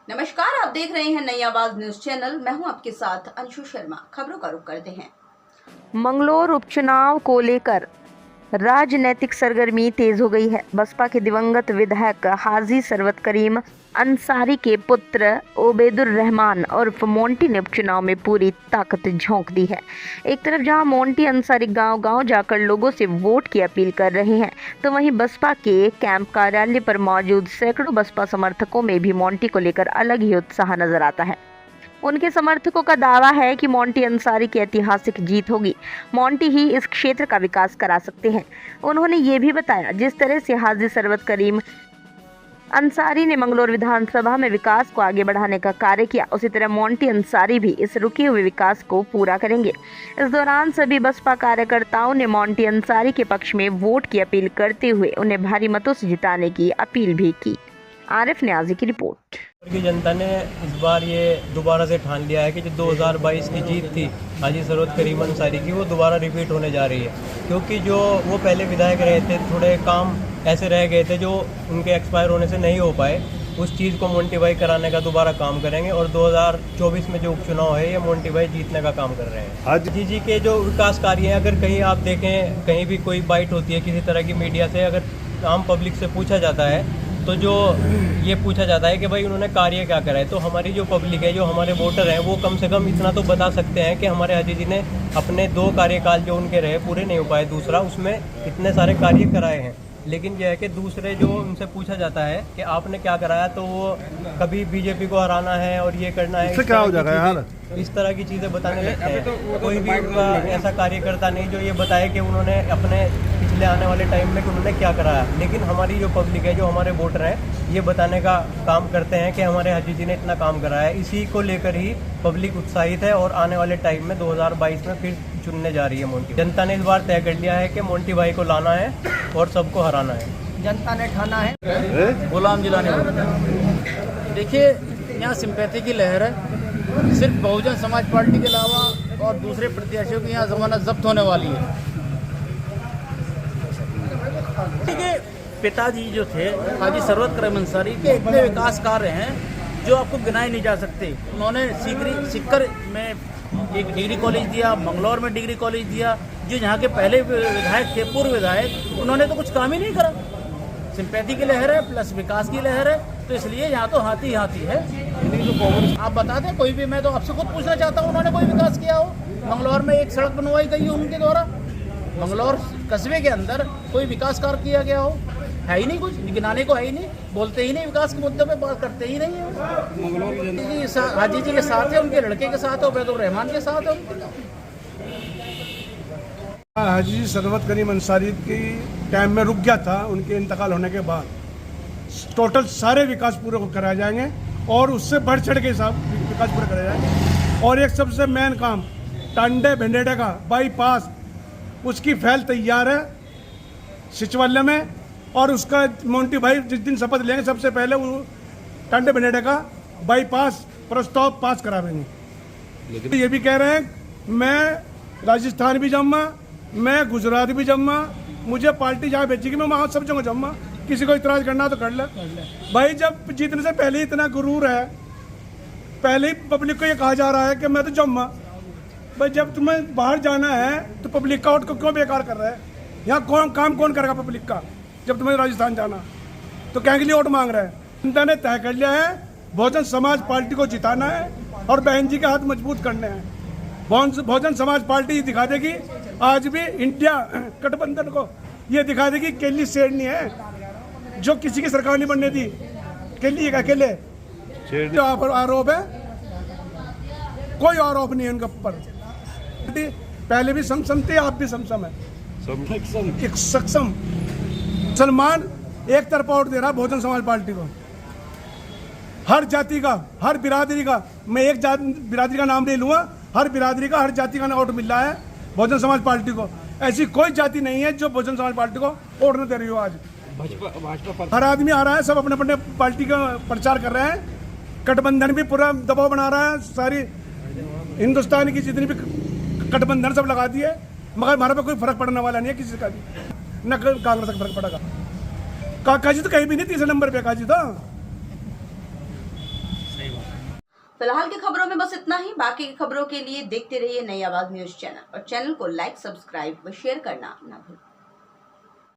नमस्कार, आप देख रहे हैं नई आवाज न्यूज चैनल। मैं हूं आपके साथ अंशु शर्मा। खबरों का रुख करते हैं। मंगलौर उपचुनाव को लेकर राजनीतिक सरगर्मी तेज हो गई है। बसपा के दिवंगत विधायक हाजी सरवत करीम अंसारी के पुत्र ओबेदुर रहमान उर्फ मोंटी ने उपचुनाव में पूरी ताकत झोंक दी है। एक तरफ जहां मोंटी अंसारी गांव-गांव जाकर लोगों से वोट की अपील कर रहे हैं, तो वहीं बसपा के कैंप कार्यालय पर मौजूद सैकड़ों बसपा समर्थकों में भी मोंटी को लेकर अलग ही उत्साह नजर आता है। उनके समर्थकों का दावा है कि मोंटी अंसारी की ऐतिहासिक जीत होगी। मोंटी ही इस क्षेत्र का विकास करा सकते हैं। उन्होंने ये भी बताया, जिस तरह से हाजी सरवत करीम अंसारी ने मंगलौर विधानसभा में विकास को आगे बढ़ाने का कार्य किया, उसी तरह मोंटी अंसारी भी इस रुके हुए विकास को पूरा करेंगे। इस दौरान सभी बसपा कार्यकर्ताओं ने मोंटी अंसारी के पक्ष में वोट की अपील करते हुए उन्हें भारी मतों से जिताने की अपील भी की। आरिफ न्याजी की रिपोर्ट। की जनता ने इस बार ये दोबारा से ठान लिया है कि जो 2022 की जीत थी हाजी सरवत करीम अंसारी की, वो दोबारा रिपीट होने जा रही है। क्योंकि जो वो पहले विधायक रहे थे, थोड़े काम ऐसे रह गए थे जो उनके एक्सपायर होने से नहीं हो पाए। उस चीज़ को मोंटी भाई कराने का दोबारा काम करेंगे और 2024 में जो उपचुनाव है, ये मोंटी भाई जीतने का काम कर रहे हैं। आज जी के जो विकास कार्य हैं, अगर कहीं आप देखें, कहीं भी कोई बाइट होती है किसी तरह की मीडिया से, अगर आम पब्लिक से पूछा जाता है तो जो ये पूछा जाता है कि भाई उन्होंने कार्य क्या करा है, तो हमारी जो पब्लिक है, जो हमारे वोटर हैं, वो कम से कम इतना तो बता सकते हैं कि हमारे हाजी जी ने अपने 2 कार्यकाल जो उनके रहे पूरे नहीं हो पाए, दूसरा उसमें इतने सारे कार्य कराए हैं। लेकिन यह है कि दूसरे जो उनसे पूछा जाता है कि आपने क्या कराया, तो वो कभी बीजेपी को हराना है और ये करना है, क्या हो जाएगा यार, इस तरह की चीज़ें बताने लगते हैं। कोई भी उनका ऐसा कार्यकर्ता नहीं जो ये बताए कि उन्होंने अपने पिछले आने वाले टाइम में कि उन्होंने क्या कराया। लेकिन हमारी जो पब्लिक है, जो हमारे वोटर हैं, ये बताने का काम करते हैं कि हमारे हाजी जी ने इतना काम कराया है। इसी को लेकर ही पब्लिक उत्साहित है और आने वाले टाइम में 2022 में फिर चुनने जा रही है मोंटी। जनता ने इस बार तय कर लिया है कि मोंटी भाई को लाना है और सबको हराना है। जनता ने ठाना है गुलाम जिलानी। देखिए, यहाँ सिंपैथी की लहर है। सिर्फ बहुजन समाज पार्टी के अलावा और दूसरे प्रत्याशियों की यहाँ जमानत जब्त होने वाली है। देखिए, पिताजी जो थे हाजी सरवत करीम अंसारी के इतने विकास कार्य हैं जो आपको गिनाए नहीं जा सकते। उन्होंने सीकर में एक डिग्री कॉलेज दिया, मंगलौर में डिग्री कॉलेज दिया। जो यहाँ के पहले विधायक थे, पूर्व विधायक, उन्होंने तो कुछ काम ही नहीं करा। सिंपैथी की लहर है प्लस विकास की लहर है, तो इसलिए यहाँ तो हाथी हाथी है। आप बता दें कोई भी, मैं तो आपसे खुद पूछना चाहता हूँ, उन्होंने कोई विकास किया हो? मंगलौर में एक सड़क बनवाई गई हो उनके द्वारा? मंगलौर कस्बे के अंदर कोई विकास कार्य किया गया हो? है ही नहीं, कुछ गिनाने को है ही नहीं। बोलते ही नहीं, विकास के मुद्दे पे बात करते ही नहीं है। हाजी जी के साथ है, उनके लड़के के साथ है, ओबेदुर रहमान के साथ है। हाजी सरवत करीम अंसारी की टाइम में रुक गया था। उनके इंतकाल होने के बाद टोटल सारे विकास पूरे को कराए जाएंगे और उससे बढ़ चढ़ के विकास पूरे कराए जाएंगे। और एक सबसे मेन काम, टांडे भेंडेडे का बाईपास, उसकी फैल तैयार है सिचवल्ले में। और उसका मोंटी भाई जिस दिन शपथ लेंगे, सबसे पहले वो टांडे भेंडेडे का बाईपास प्रस्ताव पास करावेंगे। लेकिन ये भी कह रहे हैं, मैं राजस्थान भी जाऊँगा, मैं गुजरात भी जाऊँगा, मुझे पार्टी जहाँ भेजेगी मैं वहाँ सब जगह जाऊँगा। किसी को इतराज करना तो कर ले भाई। जब जीतने से पहले इतना गुरूर है, पहले ही पब्लिक को ये कहा जा रहा है कि मैं तो जाऊँगा। भाई जब तुम्हें बाहर जाना है तो पब्लिक का वोट को क्यों बेकार कर रहा है? यहाँ कौन करेगा पब्लिक का? जब तुम्हें राजस्थान जाना तो क्या के लिए वोट मांग रहा है? जनता ने तय कर लिया है, बहुजन समाज पार्टी को जिताना है और बहन जी के हाथ मजबूत करने हैं। बहुजन समाज पार्टी दिखा देगी आज भी इंडिया गठबंधन को, ये दिखा देगी केली शेरनी है जो किसी की सरकार नहीं बनने दी। केली अकेले जो आरोप है, कोई आरोप नहीं है उनके ऊपर। पहले भी समसम थे, आप भी समसम है, एक सक्षम। सलमान एक तरफा वोट दे रहा बहुजन समाज पार्टी को। हर जाति का, हर बिरादरी का, मैं एक बिरादरी का नाम नहीं लूँगा, हर बिरादरी का, हर जाति का वोट मिल रहा है बहुजन समाज पार्टी को। ऐसी कोई जाति नहीं है जो बहुजन समाज पार्टी को वोट न दे रही हो। आज हर आदमी आ रहा है, सब अपने अपने पार्टी का प्रचार कर रहे हैं। गठबंधन भी पूरा दबाव बना रहा है, सारी हिंदुस्तान की जितनी भी गठबंधन सब लगा दिए, मगर हमारे पे कोई फर्क पड़ने वाला नहीं है किसी का भी, न कांग्रेस का फर्क पड़ेगा। काका जी तो कहीं भी नहीं तीसरे नंबर पे, काजी था। फिलहाल की खबरों में बस इतना ही। बाकी की खबरों के लिए देखते रहिए नई आवाज न्यूज चैनल और चैनल को लाइक, सब्सक्राइब व शेयर करना ना भूलें।